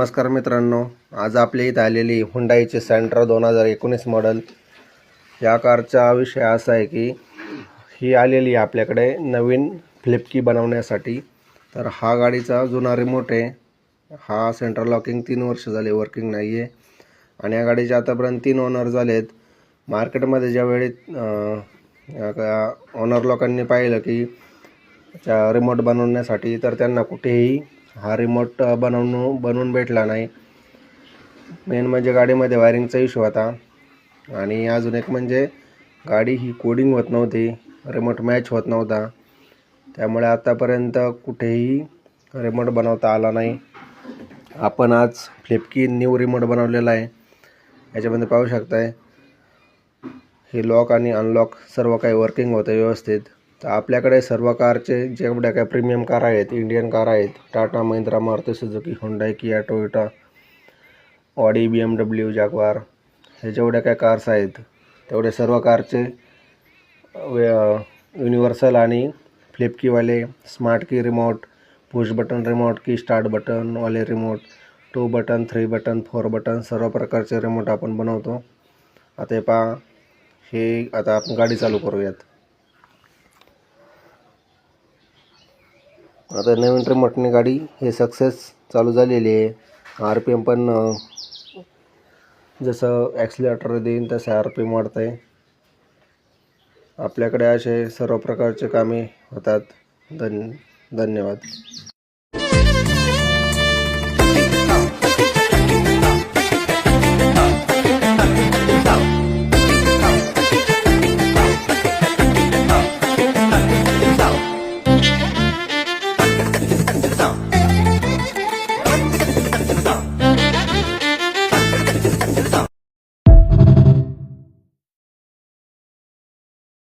नमस्कार मित्रांनो, आज आपल्या इथं आलेली हुंडाईची सेंट्रा 2019 मॉडेल। या कारचा विषय असा आहे की ही आलेली आपल्याकडे नवीन फ्लिप की बनवण्यासाठी। तर हा गाडीचा जुना रिमोट आहे। हा सेंट्रल लॉकिंग 3 वर्ष झाले वर्किंग नाही आहे आणि या गाडीचे आतापर्यंत 3 ओनर झालेत। मार्केटमध्ये ज्यावेळी ओनर लोकांनी पाहिलं की रिमोट बनवण्यासाठी तर त्यांना कुठेही हा रिमोट बनवून भेटला नाही। मेन म्हणजे गाडीमध्ये वायरिंगचा इश्यू होता आणि अजून एक म्हणजे गाडी ही कोडिंग होत नव्हती, रिमोट मॅच होत नव्हता। त्यामुळे आतापर्यंत कुठेही रिमोट बनवता आला नाही। आपण आज फ्लिप की न्यू रिमोट बनवलेला आहे। याच्यामध्ये पाहू शकताय हे लॉक आणि अनलॉक सर्व काही वर्किंग होतं व्यवस्थित। तर आपल्याकडे सर्व कारचे जेवढ्या काही प्रीमियम कार आहेत, इंडियन कार आहेत, Tata, Mahindra, Maruti Suzuki, Hyundai, Kia, Toyota, Audi, BMW, Jaguar, हे जेवढ्या काही कार्स आहेत तेवढे सर्व कारचे युनिव्हर्सल आणि फ्लिप कीवाले smart key remote, push button remote, key start बटनवाले रिमोट, 2 बटन, 3 बटन, 4 बटन सर्व प्रकारचे रिमोट आपण बनवतो। आता हे पहा, हे आता आपण गाडी चालू करूयात। आता नवीन रिमोटने गाडी हे सक्सेस चालू झालेली आहे। RPM पण जसं ॲक्सिलेटर देईन तसं RPM वाढत आहे। आपल्याकडे असे सर्व प्रकारचे कामे होतात। धन्यवाद।